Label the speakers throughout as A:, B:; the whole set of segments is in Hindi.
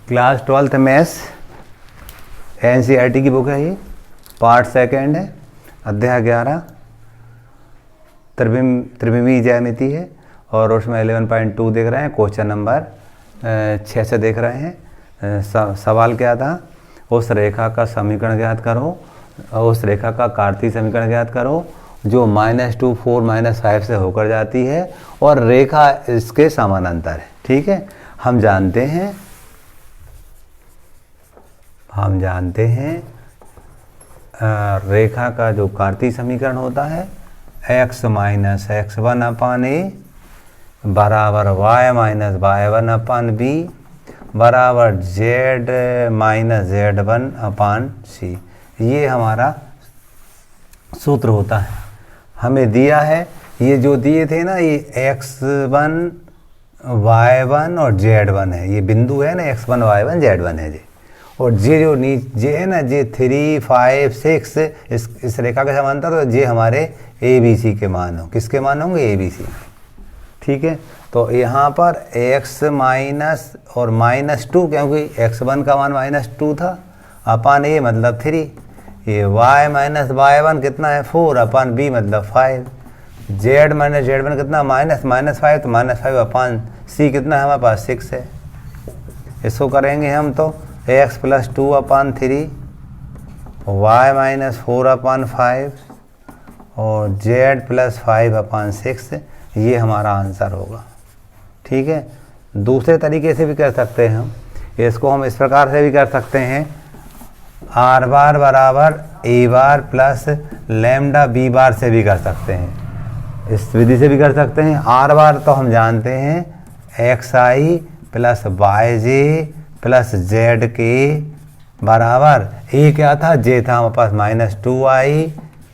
A: क्लास 12th मैथ्स NCERT की बुक है ये, पार्ट सेकेंड है, अध्याय 11 त्रिविमीय ज्यामिति है और उसमें 11.2 देख रहे हैं। क्वेश्चन नंबर 6 से देख रहे हैं। सवाल क्या था, उस रेखा का समीकरण ज्ञात करो, उस रेखा का कार्तीय समीकरण ज्ञात करो जो -2 4 -5 से होकर जाती है और रेखा इसके समानांतर है। ठीक है, हम जानते हैं रेखा का जो कार्तीय समीकरण होता है x - x1/a बराबर y - y1/b बराबर z - z1/c। ये हमारा सूत्र होता है। हमें दिया है, ये जो दिए थे ना, ये x1 y1 और z1 है, ये बिंदु है ना, x1 y1 z1 है जी। और जे जो जे है ना, जे 3 5 6 इस रेखा के समांतर, तो जे हमारे ABC के मान हो। किसके मान होंगे? ABC। ठीक है, तो यहाँ पर x माइनस और -2, क्योंकि x1 का मान -2 था, अपान a मतलब 3, ये y - y1 कितना है 4 अपान b मतलब 5, z - z1 कितना -5, तो -5/c कितना है हमारे पास 6 है। इसको करेंगे हम तो x + 2/3 y - 4/5 और z + 5/6, ये हमारा आंसर होगा। ठीक है, दूसरे तरीके से भी कर सकते हैं हम, इसको हम इस प्रकार से भी कर सकते हैं, r बार बराबर a bar plus lambda b बार से भी कर सकते हैं। इस विधि से भी कर सकते हैं। r बार तो हम जानते हैं xi + yj + zk बराबर a क्या था, j था हमारे पास -2i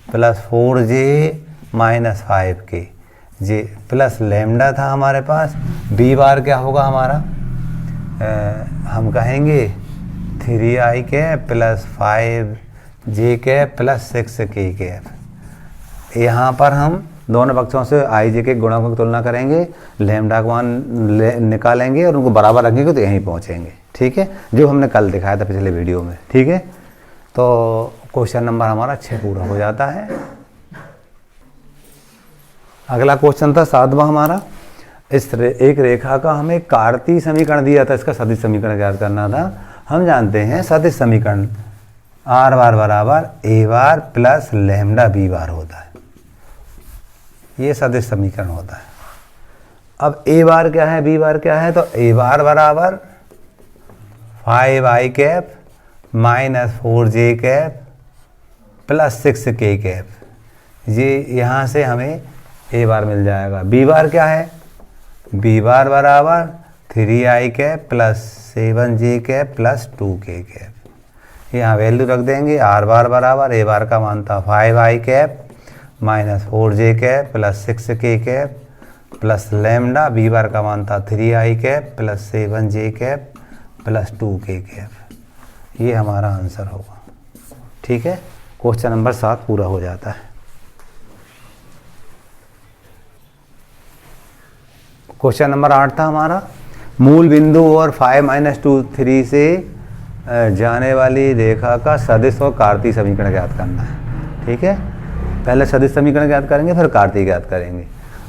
A: + 4j - 5k, j plus lambda था हमारे पास। b बार क्या होगा हमारा, हम कहेंगे 3i + 5j + 6k। यहाँ पर हम दोनों पक्षों से i j के गुणकों की तुलना करेंगे, लैम्डा का मान निकालेंगे और उनको बराबर रखेंगे तो यहीं पहुँचेंगे। ठीक है, जो हमने कल दिखाया था पिछले वीडियो में। ठीक है, तो क्वेश्चन नंबर हमारा 6 पूरा हो जाता है। अगला क्वेश्चन था 7वां हमारा, एक रेखा का हमें कार्तीय समीकरण दिया था, इसका सदिश समीकरण ज्ञात करना था। हम जानते हैं सदिश समीकरण r बार बराबर a bar plus lambda b बार होता है, ये सदिश समीकरण होता है। अब a बार क्या है, b बार क्या है, तो a बार बराबर 5i cap - 4j cap + 6k। ये यहाँ से हमें a बार मिल जाएगा। b बार क्या है, b बार बराबर 3i cap + 7j cap + 2k। यहाँ वैल्यू रख देंगे। r बार बराबर a बार का मान था 5i cap - 4j cap + 6k plus lambda, b बार का मान था 3i cap + 7j cap + 2k। ये हमारा आंसर होगा। ठीक है, क्वेश्चन नंबर 7 पूरा हो जाता है। क्वेश्चन नंबर 8 था हमारा, मूल बिंदु और 5 - 2 3 से जाने वाली रेखा का सदिश और कार्तीय समीकरण ज्ञात करना है। ठीक है, पहले सदिश समीकरण ज्ञात करेंगे, फिर कार्तीय ज्ञात करेंगे।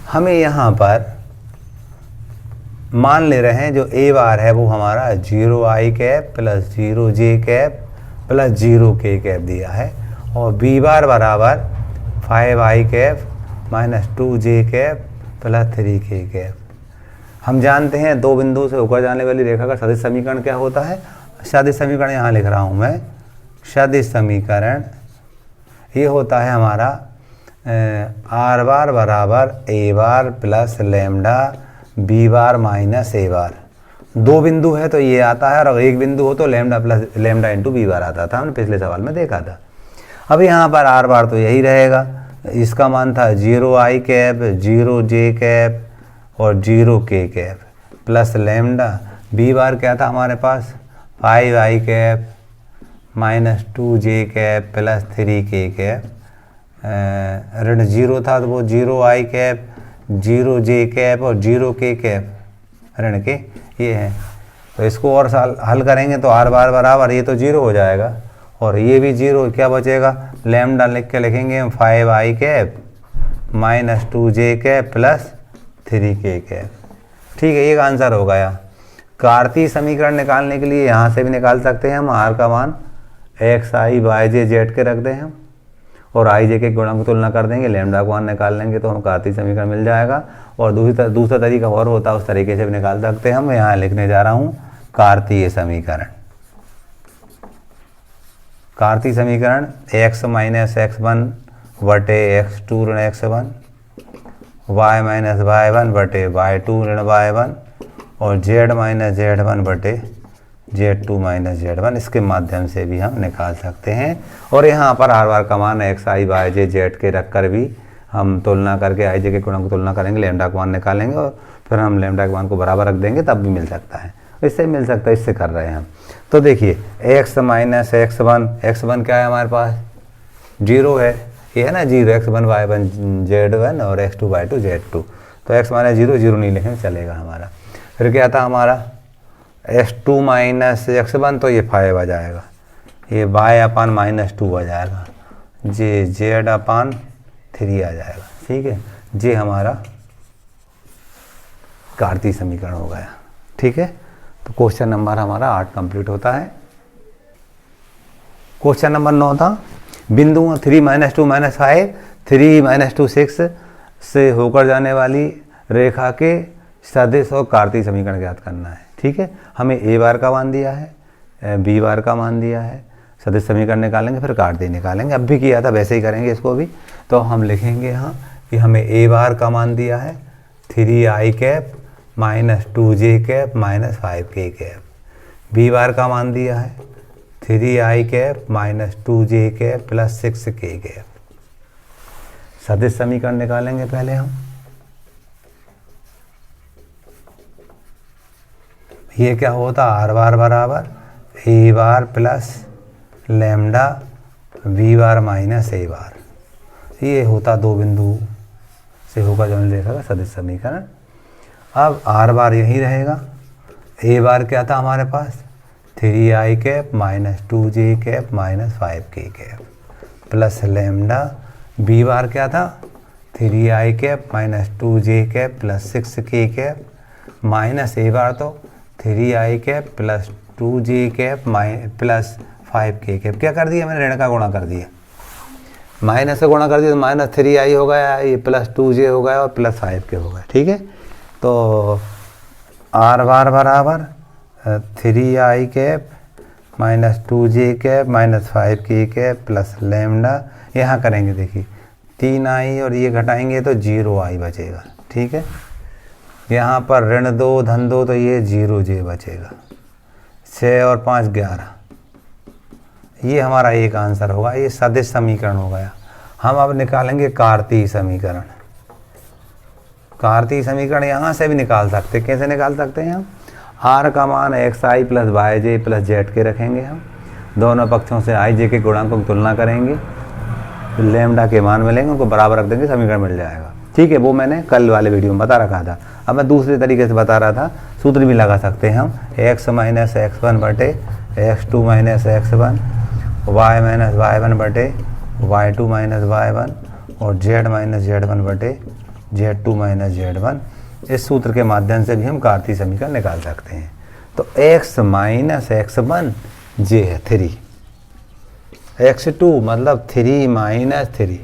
A: हमें यहाँ पर मान ले रहे हैं जो a बार है वो हमारा 0i cap + 0j cap + 0k दिया है, और b बार बराबर 5i cap - 2j cap + 3k। हम जानते हैं दो बिंदु से होकर जाने वाली रेखा का सदिश समीकरण क्या होता है। सदिश समीकरण यहाँ लिख रहा हूँ मैं। सदिश समीकरण ये होता है हमारा r बार बराबर a bar plus lambda b bar minus a बार। दो बिंदु है तो ये आता है, और एक बिंदु हो तो lambda plus lambda into b बार आता था, हमने पिछले सवाल में देखा था। अब यहाँ पर r बार तो यही रहेगा, इसका मान था 0i कैप 0j कैप और 0k प्लस लैम्डा। b बार क्या था हमारे पास 5i cap - 2j cap + 3k। ऋण 0 था तो वो 0i कैप 0j कैप और 0k ऋण के ये हैं। तो इसको और हल करेंगे तो आर बार बराबर ये तो 0 हो जाएगा और ये भी 0, क्या बचेगा, लैम्डा लिख के लिखेंगे हम 5i cap minus 2j cap plus 3k cap. ठीक है, एक आंसर हो गया। कार्तीय समीकरण निकालने के लिए यहाँ से भी निकाल सकते हैं हम आर का मान xi बाय जे जेड के रख दें हम और आई जे के गुणों की तुलना कर देंगे, लैम्डा को मान निकाल लेंगे तो हम कार्तीय समीकरण मिल जाएगा। और दूसरा तरीका और होता है, उस तरीके से भी निकाल सकते हैं हम। यहाँ लिखने जा रहा हूँ कार्तीय समीकरण। कार्तीय समीकरण x माइनस x1 बटे x2 ऋण x1, y माइनस y1 बटे y2 ऋण y1 और z माइनस z1 बटे z2 माइनस z1, इसके माध्यम से भी हम निकाल सकते हैं। और यहाँ पर हर बार का मान xi बाय जे जेड के रख कर भी हम तुलना करके आई जे के गुणों की तुलना करेंगे, लैम्डा का मान निकालेंगे और फिर हम लैम्डा के मान को बराबर रख देंगे, तब भी मिल सकता है। इससे मिल सकता है, इससे कर रहे हैं हम। तो देखिए x माइनस x1 क्या है हमारे पास, 0 है, ये है ना 0, x1 y1 z1 और x2 y2 z2। तो x माइनस 0 नहीं लिखें चलेगा हमारा। फिर क्या था हमारा x2 माइनस x1, तो ये 5 आ जाएगा, ये y अपान माइनस 2 आ जाएगा, जे z अपान 3 आ जाएगा। ठीक है, ये हमारा कार्तीय समीकरण हो गया। ठीक है, तो क्वेश्चन नंबर हमारा 8 कंप्लीट होता है। क्वेश्चन नंबर 9 था, बिंदु 3 माइनस 2 माइनस 5 3 माइनस 2 6 से होकर जाने वाली रेखा के सदिश और कार्तीय समीकरण ज्ञात करना है। ठीक है, हमें a बार का मान दिया है, b बार का मान दिया है, सदिश समीकरण निकालेंगे, फिर कार्तीय निकालेंगे। अब भी किया था वैसे ही करेंगे इसको भी। तो हम लिखेंगे यहाँ कि हमें a बार का मान दिया है 3i cap minus 2j cap minus 5k cap, b बार का मान दिया है 3i cap minus 2j cap plus 6k cap. सदिश समीकरण निकालेंगे पहले हम। ये क्या होता, आर बार बराबर A bar plus lambda B bar minus A bar, ये होता दो बिंदु से होकर जाने रेखा का सदिश समीकरण। अब आर बार यही रहेगा, ए बार क्या था हमारे पास 3i cap minus 2j cap minus 5k cap plus lambda, B bar क्या था 3i cap minus 2j cap plus 6k cap minus A bar तो 3i cap plus 2j cap plus 5k cap. क्या कर दिया मैंने, ऋण का गुणा कर दिया, माइनस से गुणा कर दिया तो माइनस 3i हो गया, ये प्लस 2j हो गया और प्लस 5k हो गया। ठीक है, तो आर बार बराबर 3i cap minus 2j cap minus 5k cap plus lambda, यहाँ करेंगे देखिए 3i और ये घटाएंगे तो 0i बचेगा। ठीक है, यहाँ पर ऋण 2 धन 2 तो ये 0j बचेगा, 6 और 5 11, ये हमारा एक आंसर होगा। ये सदिश समीकरण हो गया। हम अब निकालेंगे कार्तीय समीकरण। कार्तीय समीकरण यहाँ से भी निकाल सकते हैं। कैसे निकाल सकते हैं हम, आर का मान xi प्लस वाई जे प्लस जेड के रखेंगे हम, दोनों पक्षों से आई जे के गुणांकों की तुलना करेंगे, लैम्डा के मान मिलेंगे, उनको बराबर रख देंगे, समीकरण मिल जाएगा। ठीक है, वो मैंने कल वाले वीडियो में बता रखा था। अब मैं दूसरे तरीके से बता रहा था, सूत्र भी लगा सकते हैं हम, x माइनस x1 बटे x2 minus x1, y minus y1 बटे y2 माइनस y1 और z माइनस z1 बटे z2 माइनस z1। इस सूत्र के माध्यम से भी हम कार्तीय समीकरण निकाल सकते हैं। तो x माइनस x1 j है 3, x2 मतलब 3 माइनस 3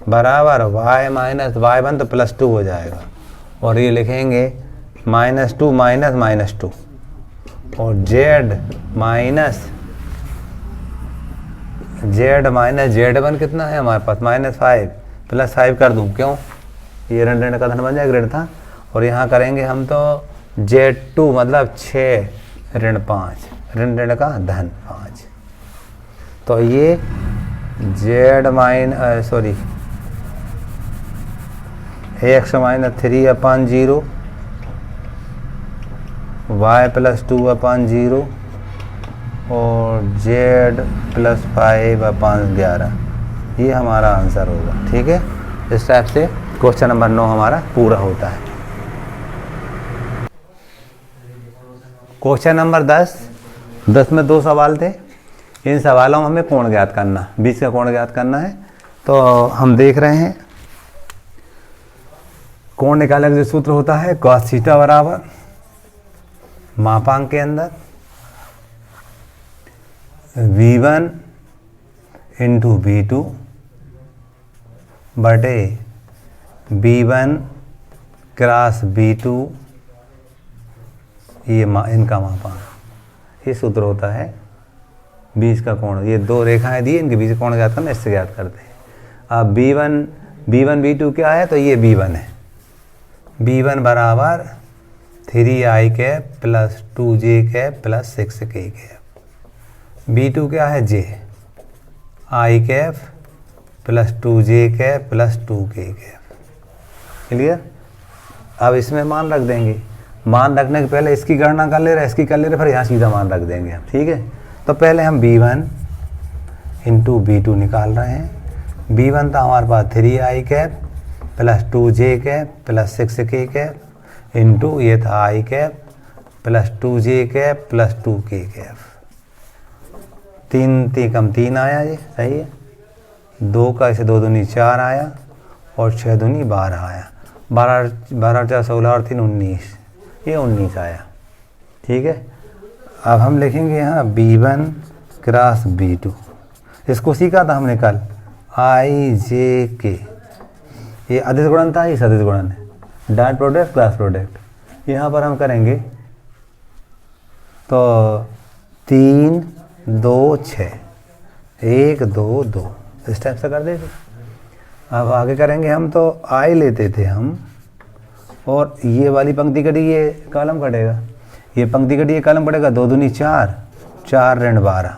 A: बराबर y माइनस y1 तो प्लस 2 हो जाएगा, और ये लिखेंगे माइनस 2 माइनस माइनस 2 और z माइनस z1 कितना है हमारे पास माइनस 5 प्लस 5 कर दूं, क्यों, ये ऋण ऋण का धन बन जाएगा, ऋण था, और यहाँ करेंगे हम तो z2 मतलब 6 ऋण 5, ऋण ऋण का धन 5, तो ये x माइनस 3 अपान 0 y प्लस 2 अपान 0 और z प्लस 5 अपान 11, ये हमारा आंसर होगा। ठीक है, इस टाइप से क्वेश्चन नंबर 9 हमारा पूरा होता है। क्वेश्चन नंबर 10 में 2 सवाल थे। इन सवालों में हमें कोण ज्ञात करना, बीच का कोण ज्ञात करना है। तो हम देख रहे हैं कोण निकालने का जो सूत्र होता है cos थीटा बराबर मापांक के अंदर V1 इंटू V2 बटे B1 क्रॉस B2, ये इनका मापांक, ये सूत्र होता है बीच का कोण। ये 2 रेखाएं दी, इनके बीच कोण ज्ञात करना, इससे ज्ञात करते हैं। अब B1 B2 क्या है, तो ये B1 है। B1 बराबर 3i cap plus 2j cap plus 6k cap. B2 क्या है, j i cap plus 2j cap plus 2k cap. Clear. अब इसमें मान रख देंगे, मान रखने के पहले इसकी गणना कर ले रहे, इसकी कर ले रहे, फिर यहाँ सीधा मान रख देंगे हम। ठीक है, तो पहले हम B1 इंटू B2 निकाल रहे हैं। B1 था हमारे पास 3i cap plus 2j cap plus 6k cap into ये था i cap plus 2j cap plus 2k cap. 3 कम 3 आया, ये सही है। 2 का इसे 2 दूनी 4 आया और 6 दूनी 12 आया। 12 4 16 और 3 19, ये 19 आया। ठीक है, अब हम लिखेंगे यहाँ B1 क्रॉस B2। इसको सीखा था हमने कल, IJK। ये अदिश गुणन था, ये सदिश गुणन है, डॉट प्रोडक्ट क्रॉस प्रोडक्ट। यहाँ पर हम करेंगे तो 3 2 6 1 2 2 इस टाइप से कर देते। अब आगे करेंगे हम, तो आई लेते थे हम, और ये वाली पंक्ति कटी, ये कॉलम कटेगा, ये पंक्ति कटी, ये कॉलम कटेगा। 2 दूनी 4, 4 ऋण 12।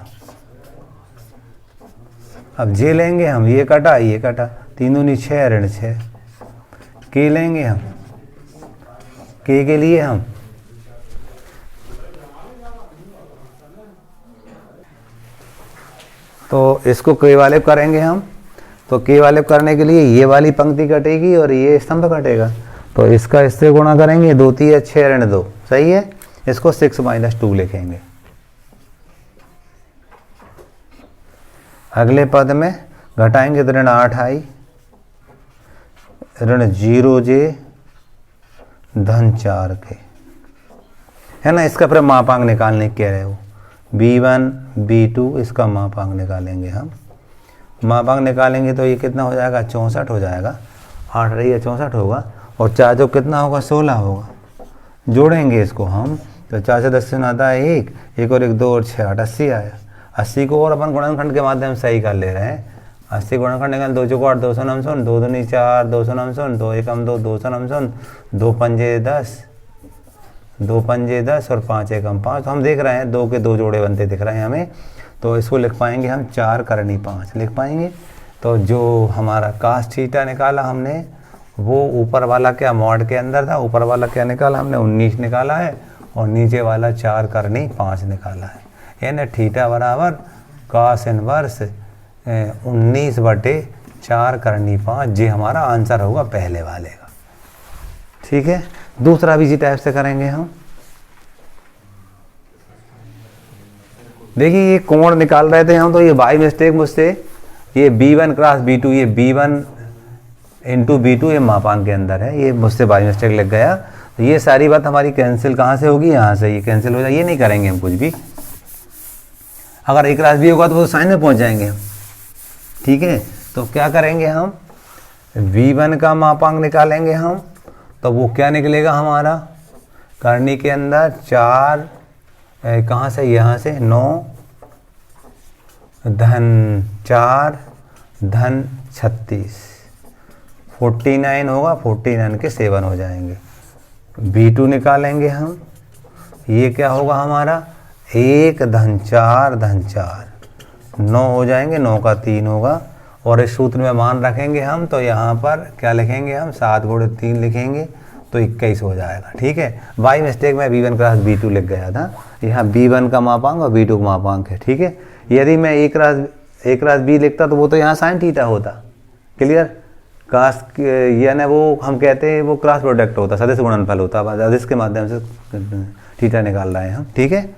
A: अब जे लेंगे हम, ये कटा ये कटा, 3 दूनी 6 ऋण 6। के लेंगे हम, के लिए हम तो इसको के वाले करेंगे हम। तो के वाले करने के लिए ये वाली पंक्ति कटेगी और ये स्तंभ कटेगा, तो इसका इससे गुणा करेंगे। 2 3 6 ऋण 2, सही है। इसको 6 - 2 लिखेंगे। अगले पद में घटाएंगे तो ऋण 8i ऋण 0j धन 4k, है ना। इसका फिर मापांक निकालने कह रहे हो, B1 B2, इसका मापांक निकालेंगे हम। मापांक निकालेंगे तो ये कितना हो जाएगा, 64 हो जाएगा। 8 रही है 64 होगा, और 4 जो कितना होगा, 16 होगा। जोड़ेंगे इसको हम, तो 4 से 10 से आता है 1 और 1 2 और 6 8, 80 आया। 80 को और अपन गुणनखंड के माध्यम से सही कर ले रहे हैं। 80 गुणनखंड निकाल, 2 चौको 8, 299, 2 दूनी 4, 299, 2 एकम 2, 299, 2 पंजे 10, 2 पंजे 10 और 5 एकम 5। तो हम देख रहे हैं 2 के 2 जोड़े बनते दिख रहे हैं हमें। तो इसको लिख पाएंगे हम 4 करनी 5 लिख पाएंगे। तो जो हमारा cos थीटा निकाला हमने, वो ऊपर वाला क्या मॉड के अंदर था, ऊपर वाला क्या निकाला हमने, 19 निकाला है, और नीचे वाला 4 करनी 5 निकाला है। यानी थीटा बराबर cos इनवर्स 19/4 करनी 5, ये हमारा आंसर होगा पहले वाले का। ठीक है, दूसरा भी इसी टाइप से करेंगे हम। देखिए ये कोण निकाल रहे थे हम, तो ये बाई मिस्टेक मुझसे ये B1 क्रॉस B2, ये B1 इंटू B2 ये मापांक के अंदर है, ये मुझसे बाई मिस्टेक लग गया। तो ये सारी बात हमारी कैंसिल कहाँ से होगी, यहाँ से ये कैंसिल हो जाए। ये नहीं करेंगे हम कुछ भी, अगर A क्रॉस B होगा तो वो साइन में पहुँच जाएंगे हम। ठीक है, तो क्या करेंगे हम, V1 का मापांक निकालेंगे हम। तो वो क्या निकलेगा हमारा, करनी के अंदर 4 कहाँ से, यहाँ से 9 धन 4 धन 36, 49 होगा। 49 के 7 हो जाएंगे। B2 निकालेंगे हम, ये क्या होगा हमारा, 1 धन 4 धन 4, 9 हो जाएंगे, 9 का 3 होगा। और इस सूत्र में मान रखेंगे हम, तो यहाँ पर क्या लिखेंगे हम, 7 × 3 लिखेंगे, तो 21 हो जाएगा। ठीक है, बाई मिस्टेक में B1 क्रॉस B2 लिख गया था, यहाँ B1 का मापांक और B2 का मापांक है। ठीक है, यदि मैं A क्रॉस B लिखता तो वो तो यहाँ साइन थीटा होता। क्लियर, कास यानी वो हम कहते हैं वो क्रॉस प्रोडक्ट होता, सदिश गुणनफल होता, सदिश के माध्यम से। थीटा निकाल रहे हैं हम, ठीक है।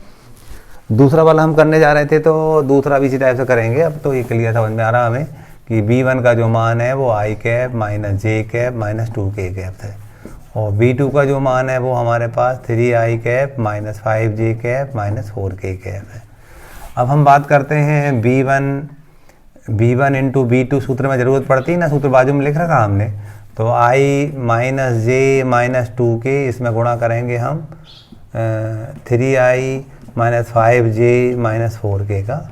A: दूसरा वाला हम करने जा रहे थे, तो दूसरा भी इसी टाइप से करेंगे। अब तो ये क्लियर समझ में आ रहा हमें कि b1 का जो मान है वो i cap minus j cap minus 2k cap है, और b2 का जो मान है वो हमारे पास 3i cap minus 5j cap minus 4k cap है। अब हम बात करते हैं b1 इंटू b2, सूत्र में ज़रूरत पड़ती है ना, सूत्र बाजू में लिख रखा हमने। तो i minus j minus 2k, इसमें गुणा करेंगे हम 3i minus 5j minus 4k का।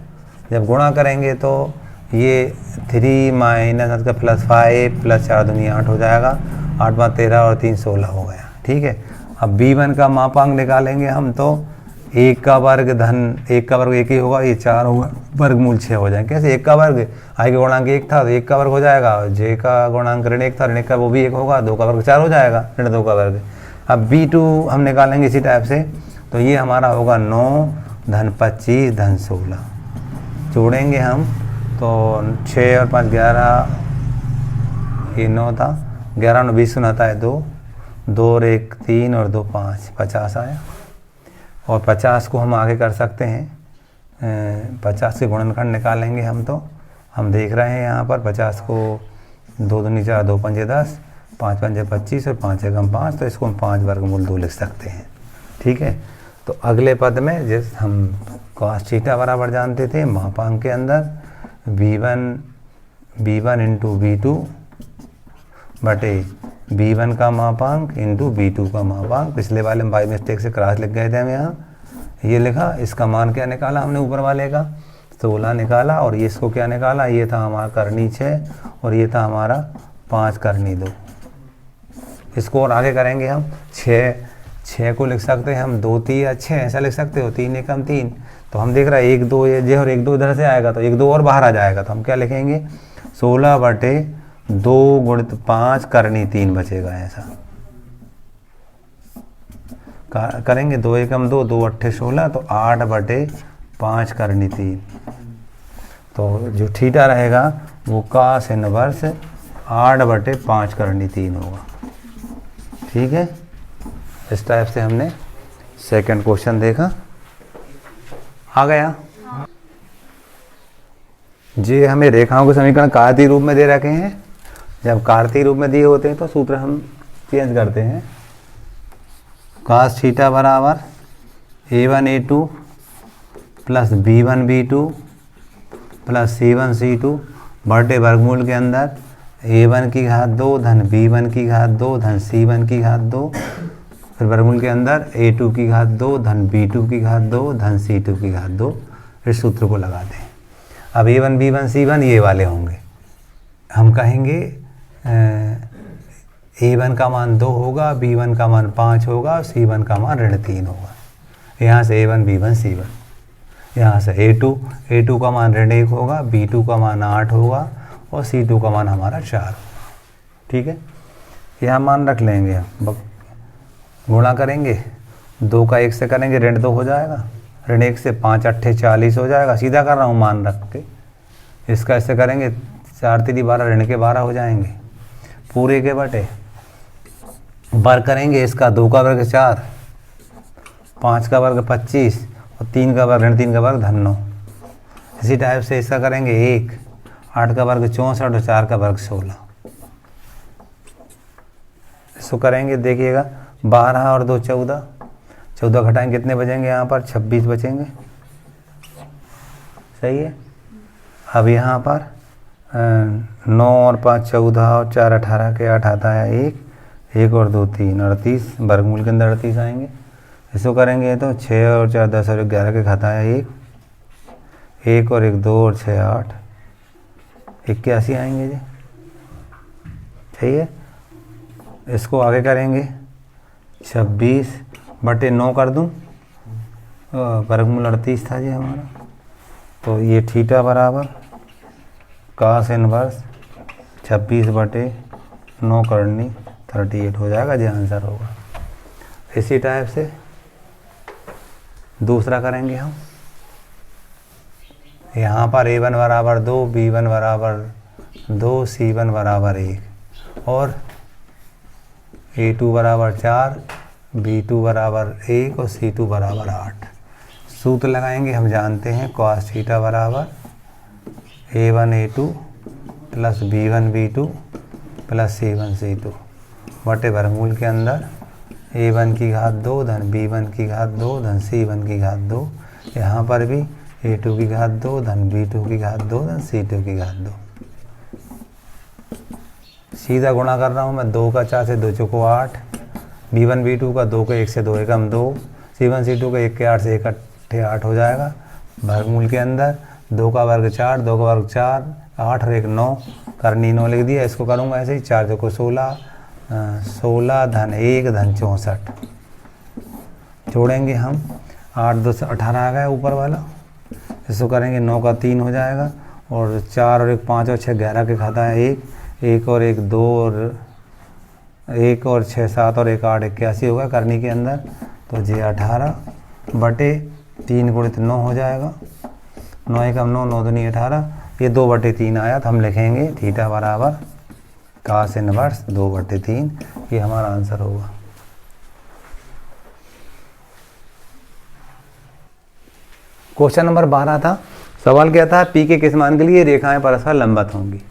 A: जब गुणा करेंगे तो ये 3 माइनस का प्लस 5 प्लस 4 दूनी 8 हो जाएगा, 8 बार 13 और 3 16 हो गया, ठीक है। अब b1 का मापांक निकालेंगे हम, तो 1 का वर्ग धन 1 का वर्ग 1 ही होगा, ये 4 होगा, वर्गमूल 6 हो जाएंगे। कैसे 1 का वर्ग, i का गुणांक 1 था तो 1 का वर्ग हो जाएगा, j का गुणांक ऋण 1 था, ऋण 1 का वो भी 1 होगा, 2 का वर्ग 4 हो जाएगा, ऋण 2 का वर्ग। अब b2 हम निकालेंगे इसी टाइप से, तो ये हमारा होगा 9 धन 25 धन 16, जोड़ेंगे हम तो 6 और 5 11, ये 9 था, 11 9 20 सुनाता है 2, 2 और 1 3 और 2 5, 50 आया। और 50 को हम आगे कर सकते हैं, 50 के गुणनखंड निकालेंगे हम, तो हम देख रहे हैं यहाँ पर 50 को 2 दूनी 4 2 पंजे 10, 5 पंजे 25 और 5 एकम 5, तो इसको हम 5 वर्गमूल 2 लिख सकते हैं, ठीक है। तो अगले पद में जिस हम cos थीटा बराबर जानते थे मापांक के अंदर b1 इंटू b2 बटे b1 का मापांक इंटू b2 का मापांक। पिछले वाले में बाई मिस्टेक से क्रॉस लिख गए थे हम यहाँ, ये लिखा, इसका मान क्या निकाला हमने ऊपर वाले का 16 निकाला, और ये इसको क्या निकाला, ये था हमारा करनी 6 और ये था हमारा 5 करनी 2। इसको और आगे करेंगे हम, 6 को लिख सकते हैं हम 2 3 या 6 ऐसा लिख सकते हो, 3 एकम 3, तो हम देख रहे हैं 1 2 ये और 1 2 इधर से आएगा, तो 1 2 और बाहर आ जाएगा, तो हम क्या लिखेंगे 16 बटे 2 गुणित 5 करनी 3 बचेगा, ऐसा करेंगे। 2 एकम 2 2 अट्ठे 16, तो 8 बटे 5 करनी 3, तो जो थीटा रहेगा वो cos इनवर्स 8 बटे 5 करनी 3 होगा, ठीक है। इस टाइप से हमने सेकंड क्वेश्चन देखा, आ गया। जी हमें रेखाओं के समीकरण कार्तीय रूप में दे रखे हैं। जब कार्तीय रूप में दिए होते हैं तो सूत्र हम चेंज करते हैं। cos थीटा बराबर a1 a2 plus b1 b2 plus c1 c2 बटे वर्गमूल के अंदर a1 की घात 2 धन b1 की घात 2 धन c1 की घात 2, फिर वर्गमूल के अंदर a2 की घात 2 धन b2 की घात 2 धन c2 की घात 2। इस सूत्र को लगाते हैं। अब a1 b1 c1 ये वाले होंगे, हम कहेंगे a1 का मान 2 होगा, b1 का मान 5 होगा और c1 का मान ऋण 3 होगा। यहाँ से a1 b1 c1, यहाँ से a2 का मान ऋण 1 होगा, b2 का मान 8 होगा और c2 का मान हमारा 4 होगा, ठीक है। यहाँ मान रख लेंगे, हम गुणा करेंगे, 2 का 1 से करेंगे ऋण 2 हो जाएगा, ऋण 1 से 5 अट्ठे 40 हो जाएगा, सीधा कर रहा हूँ मान रख के। इसका इससे करेंगे 4 3 12, ऋण के 12 हो जाएंगे, पूरे के बटे वर्ग करेंगे, इसका 2 का वर्ग 4, 5 का वर्ग 25 और 3 का वर्ग ऋण 3 का वर्ग धन 9। इसी टाइप से इसका करेंगे 1, 8 का वर्ग 64 और 4 का वर्ग 16। इसको करेंगे, देखिएगा 12 और 2 14, 14 घटाएंगे कितने बचेंगे, यहाँ पर 26 बचेंगे, सही है। अब यहाँ पर 9 और 5 14 और 4 18 के 8 आता है 1 और 2 3 38, वर्गमूल के अंदर 38 आएंगे। इसको करेंगे तो 6 और 4 10 और 11 के खाता है 1 और 1 2 और 6 8, 81 आएंगे जी, सही है। इसको आगे करेंगे 26 बटे 9 कर दूँ, वर्गमूल 38 था जी हमारा, तो ये थीटा बराबर cos इनवर्स 26 बटे 9 करनी 38 हो जाएगा जी, आंसर होगा। इसी टाइप से दूसरा करेंगे हम। यहाँ पर a1 बराबर 2, b1 बराबर 2, c1 बराबर 1 और a2 बराबर 4, B2 बराबर 1 और C2 बराबर 8। सूत्र लगाएंगे, हम जानते हैं cos थीटा बराबर A1 A2 plus B1 B2 plus C1 C2 बटे वर्गमूल के अंदर A1 की घात 2 धन B1 की घात 2 धन C1 की घात 2, यहाँ पर भी A2 की घात 2 धन B2 की घात 2 धन C2 की घात 2। सीधा गुणा कर रहा हूँ मैं, 2 का 4 से 2 चौको 8, B1 B2 का 2 के 1 से 2 एकम 2, C1 C2 का 1 के 8 से 1 अट्ठे 8 हो जाएगा। वर्गमूल के अंदर 2 का वर्ग 4, 2 का वर्ग 4, 8 और 1 9, करनी 9 लिख दिया। इसको करूँगा ऐसे ही, 4 चौको 16, 16 धन 1 धन 64 जोड़ेंगे हम, 8 2 से 18 आ गया ऊपर वाला। इसको करेंगे 9 का 3 हो जाएगा, और 4 और 1 5 और 6 11 के खाता है 1 और 1 2 और 1 और 6 7 और 1 8 81 होगा करनी के अंदर। तो ये 18 बटे 3 गुणित 9 हो जाएगा, 9 एकम 9, 9 दूनी 18, ये 2 बटे 3 आया। तो हम लिखेंगे थीटा बराबर cos इनवर्स 2 बटे 3, ये हमारा आंसर होगा। क्वेश्चन नंबर 12 था। सवाल क्या था, पी के किस मान के लिए रेखाएं परस्पर लंबवत होंगी।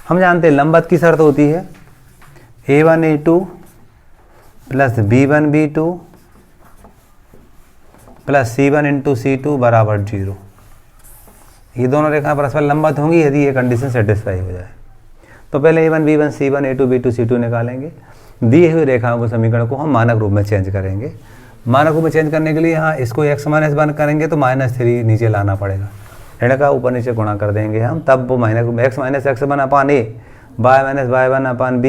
A: हम जानते हैं लंबवत की शर्त होती है A1 A2 plus B1 B2 plus C1 into C2 बराबर 0। ये दोनों रेखाएं परस्पर लंबवत होंगी यदि ये कंडीशन सेटिस्फाई हो जाए। तो पहले A1 B1 C1 A2 B2 C2 निकालेंगे। दिए हुए रेखाओं को समीकरण को हम मानक रूप में चेंज करेंगे। मानक रूप में चेंज करने के लिए यहाँ इसको x-1 करेंगे तो -3 नीचे लाना पड़ेगा, ऋण का ऊपर नीचे गुणा कर देंगे हम, तब वो minus x - x1 upon a y - y1 upon b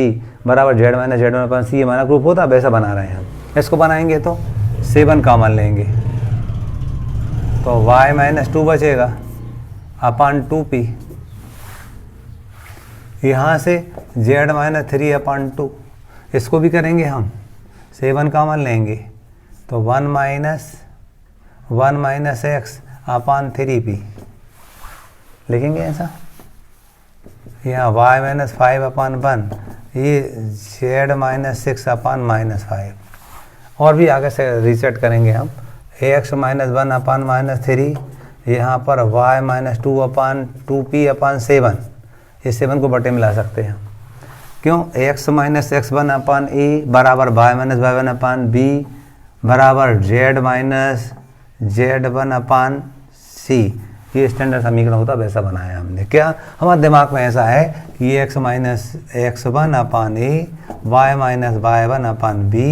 A: बराबर z - z1 अपान c मानक रूप होता, वैसा बना रहे हैं हम। इसको बनाएंगे तो 7 कॉमन लेंगे तो y - 2 बचेगा अपान 2p, यहाँ से z - 3 अपान 2, इसको भी करेंगे हम, 7 कॉमन लेंगे तो 1 - x अपान 3p लिखेंगे ऐसा। यहाँ y - 5 अपान 1, ये z - 6 अपान -5, और भी आगे से रीसेट करेंगे हम, ax - 1 अपान -3, यहाँ पर y - 2 अपान 2p अपान 7, इस 7 को बटे में ला सकते हैं क्यों, ax - x1 अपान a बराबर y - y1 अपान b बराबर z - z1 अपान c, ये स्टैंडर्ड समीकरण होता, वैसा बनाया हमने। क्या हमारे दिमाग में ऐसा है कि ये x - x1 upon a y - y1 upon b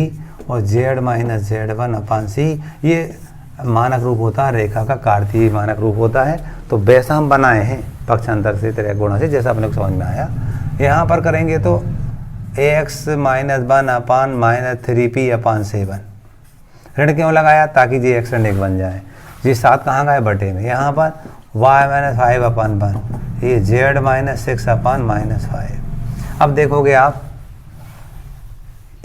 A: और z - z1 अपान c, ये मानक रूप होता है रेखा का, कार्तीय मानक रूप होता है। तो वैसा हम बनाए हैं पक्षांतर से त्रिक गुणा से, जैसा अपने को समझ में आया। यहाँ पर करेंगे तो ax - 1 अपान -3p अपान 7, ऋण क्यों लगाया, ताकि जी x ऋण 1 बन जाए। जी 7 कहाँ गए, बटे में। यहाँ पर y - 5 अपान 1, ये z - 6 अपान -5। अब देखोगे आप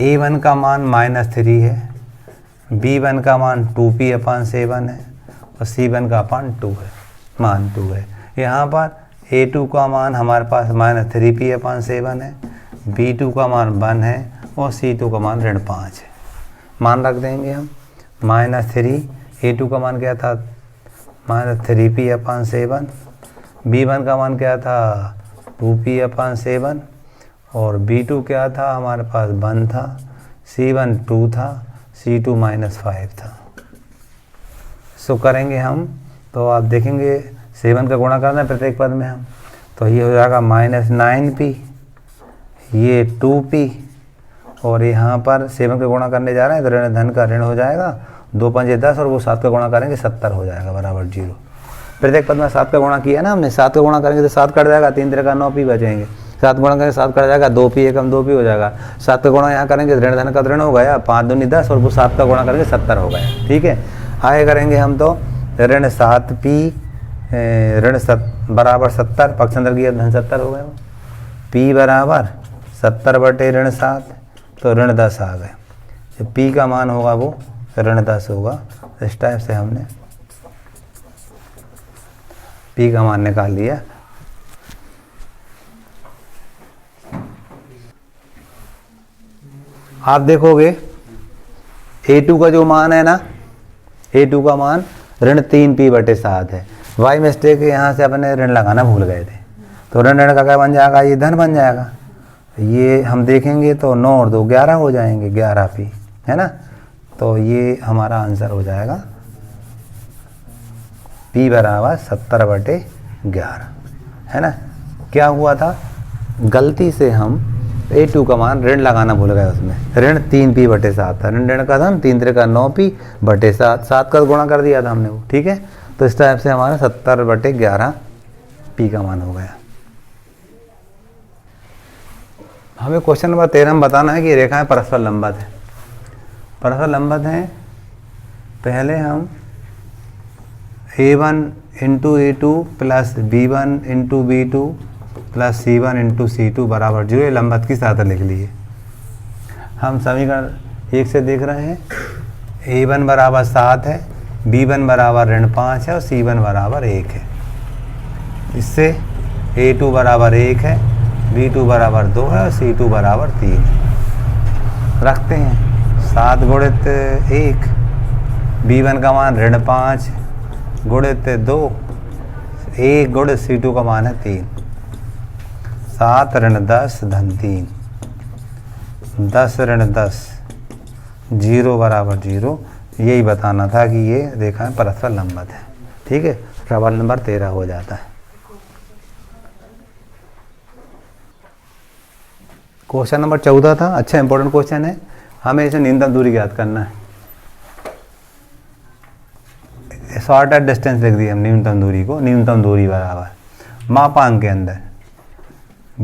A: a1 का मान -3 है, b1 का मान 2p अपान 7 है और c1 का मान 2 है, मान 2 है। यहाँ पर a2 का मान हमारे पास -3p अपान 7 है, b2 का मान 1 है और c2 का मान ऋण 5 है। मान रख देंगे हम, -3, a2 का मान क्या था -3p अपान 7, b1 का मान क्या था 2p अपान 7 और b2 क्या था हमारे पास 1 था, c1 2 था, c2 -5 था। सो करेंगे हम तो आप देखेंगे 7 का गुणा करना है प्रत्येक पद में हम, तो ये हो जाएगा -9p, ये 2p और यहाँ पर 7 का गुणा करने जा रहे हैं तो ऋण धन का ऋण हो जाएगा, 2 5 10 और वो 7 का गुणा करेंगे 70 हो जाएगा बराबर 0। प्रत्येक पद में 7 का गुणा किया ना हमने, 7 का गुणा करेंगे तो 7 कट जाएगा, 3 3 का 9p बचेंगे, 7 गुणा करेंगे 7 कट जाएगा, 2p एकम 2p हो जाएगा, 7 का गुणा यहाँ करेंगे ऋण धन का ऋण हो गया, 5 दूनी 10 और वो 7 का गुणा करेंगे 70 हो गया। ठीक है, आगे करेंगे हम तो ऋण 7p ऋण बराबर 70, पक्षांतर किया धन 70 हो गया, p बराबर 70 बटे ऋण 7 तो ऋण 10 आ गए। जब p का मान होगा वो ऋण 10 होगा। इस टाइप से हमने p का मान निकाल लिया। आप देखोगे A2 का जो मान है ना, A2 का मान ऋण 3p/7 है। वाई मिस्टेक यहाँ से अपने ऋण लगाना भूल गए थे, तो ऋण ऋण का क्या बन जाएगा, ये धन बन जाएगा। ये हम देखेंगे तो 9 और 2 11 हो जाएंगे, 11p है ना। तो ये हमारा आंसर हो जाएगा p = 70/11 है ना। क्या हुआ था, गलती से हम A2 का मान ऋण लगाना भूल गए, उसमें ऋण 3p/7 था, ऋण ऋण का धन 3 3 का 9p/7, 7 का गुणा कर दिया था हमने वो, ठीक है। तो इस टाइप से हमारा 70/11 p का मान हो गया। हमें क्वेश्चन नंबर 13 में बताना है कि रेखाएं परस्पर लंबवत है। परस्पर लंबवत हैं, पहले हम A1 × A2 plus B1 × B2 plus C1 × C2 बराबर 0, ये लंबवत की सहायता लिख लिए। हम समीकरण 1 से देख रहे हैं, A1 = 7 है, B1 = -5 है और C1 = 1 है। इससे A2 = 1 है, B2 = 2 है और C2 = 3 है। रखते हैं 7 × 1, B1 का मान -5 × 2, 1 × C2 का मान है 3, 7 ऋण 10 धन 3, 10 ऋण 10 0 = 0। यही बताना था कि ये रेखाएं परस्पर लंबवत है, ठीक है। सवाल नंबर 13 हो जाता है। क्वेश्चन नंबर 14 था, अच्छा इंपॉर्टेंट क्वेश्चन है, हमें इसे न्यूनतम दूरी ज्ञात करना है। शॉर्टेस्ट डिस्टेंस लिख दिया हम न्यूनतम दूरी को, न्यूनतम दूरी बराबर मापांक के अंदर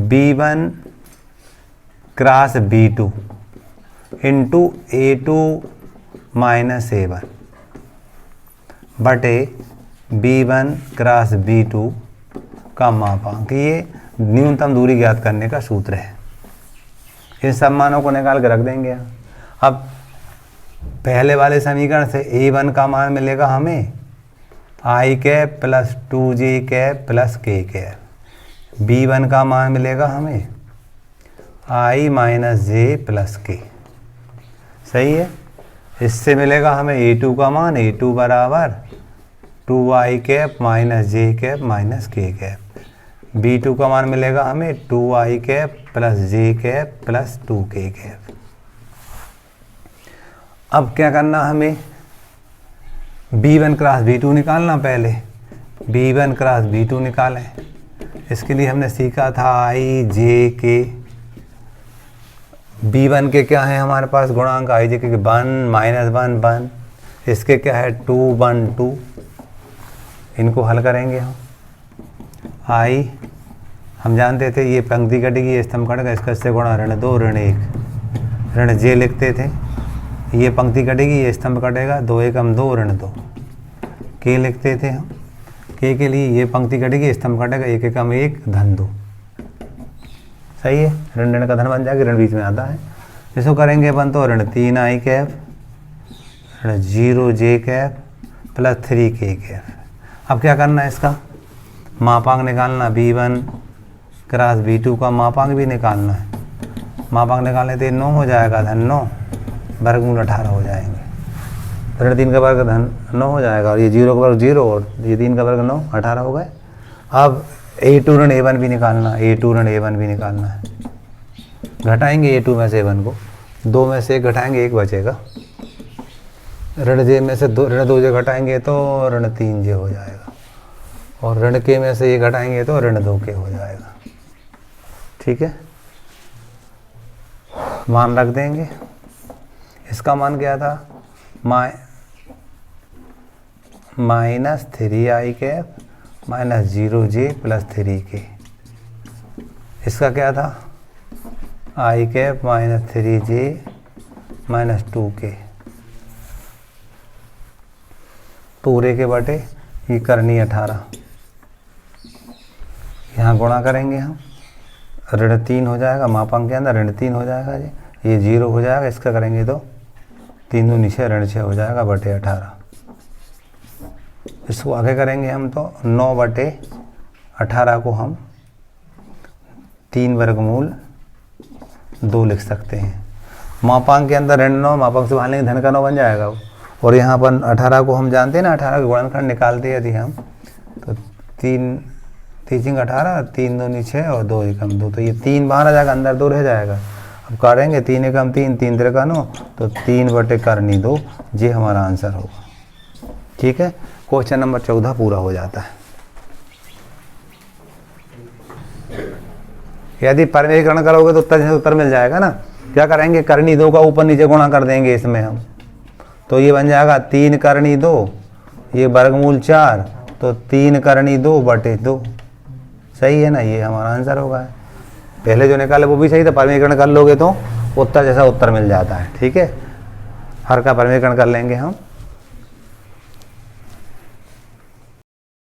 A: B1 cross B2 into A2 minus A1 बटे B1 क्रॉस B2 का मापांक। ये न्यूनतम दूरी ज्ञात करने का सूत्र है। इन सब मानों को निकाल के रख देंगे हम। अब पहले वाले समीकरण से A1 का मान मिलेगा हमें i cap plus 2j cap plus k cap, B1 का मान मिलेगा हमें i minus j plus k, सही है। इससे मिलेगा हमें A2 का मान, A2 बराबर 2i cap minus j cap minus k cap, B2 का मान मिलेगा हमें 2i cap plus j cap plus 2k cap. अब क्या करना हमें, B1 क्रॉस B2 निकालना। पहले B1 क्रॉस B2 निकालें। इसके लिए हमने सीखा था i j k, B1 के क्या है हमारे पास गुणांक, i j के 1 माइनस 1 1, इसके क्या है 2 1 2। इनको हल करेंगे हम। i हम जानते थे ये पंक्ति कटेगी, ये स्तंभ कटेगा, इसका इससे गुणा ऋण 2 ऋण 1, ऋण j लिखते थे। ये पंक्ति कटेगी, ये स्तंभ कटेगा, 2 एकम 2 ऋण 2, k लिखते थे हम। k के लिए ये पंक्ति कटेगी, स्तंभ कटेगा, 1 एकम 1 धन 2, सही है। ऋण ऋण का धन बन जाएगा, ऋण बीच में आता है। इसको करेंगे अपन तो ऋण 3i कैप ऋण 0j cap plus 3k cap. अब क्या करना है, इसका मापांक निकालना। B1 क्रॉस B2 का मापांक भी निकालना है। मापांक निकालने से 9 हो जाएगा धन 9, वर्गमूल 18 हो जाएंगे। ऋण 3 का वर्ग धन 9 हो जाएगा और ये 0 का वर्ग 0 और ये 3 का वर्ग 9, 18 हो गए। अब A2 ऋण A1 भी निकालना, A2 ऋण A1 भी निकालना है। घटाएंगे A2 में से A1 को, 2 में से 1 घटाएंगे 1 बचेगा। ऋण J में से ऋण 2j घटाएंगे तो ऋण 3j हो जाएगा और ऋण K में से 1 घटाएंगे तो ऋण 2k हो जाएगा, ठीक है। मान रख देंगे। इसका मान क्या था, minus 3i cap minus 0j plus 3k। इसका क्या था, i cap minus 3j minus 2k, पूरे के बटे ये करनी 18। यहाँ गुणा करेंगे हम, ऋण 3 हो जाएगा, मापांक के अंदर ऋण 3 हो जाएगा जी, ये 0 हो जाएगा। इसका करेंगे तो 3 दूनी 6 ऋण 6 हो जाएगा बटे 18। इसको आगे करेंगे हम तो 9 बटे 18 को हम 3 वर्गमूल 2 लिख सकते हैं। मापांक के अंदर ऋण 9, मापांक से बाहर लेंगे धन का 9 बन जाएगा वो। और यहाँ पर 18 को हम जानते हैं ना, 18 का गुणनखंड निकालते यदि हम, तो 3 3 18, 3 दूनी 6 और 2 एकम 2, तो ये 3 बाहर आ जाएगा, अंदर 2 रह जाएगा। अब करेंगे 3 एकम 3, 3 त्रिका 9, तो 3 बटे करनी 2, ये हमारा आंसर होगा। ठीक है, क्वेश्चन नंबर 14 पूरा हो जाता है। यदि परिमेयकरण करोगे तो उत्तर जैसे उत्तर मिल जाएगा ना। क्या करेंगे, करनी 2 का ऊपर नीचे गुणा कर देंगे इसमें हम, तो ये बन जाएगा 3 करनी 2, ये वर्गमूल 4, तो 3 करनी 2 बटे 2। सही है ना, ये हमारा आंसर होगा। पहले जो निकाले वो भी सही था, परिमेयकरण कर लोगे तो उत्तर जैसा उत्तर मिल जाता है। ठीक है, हर का परिमेयकरण कर लेंगे हम।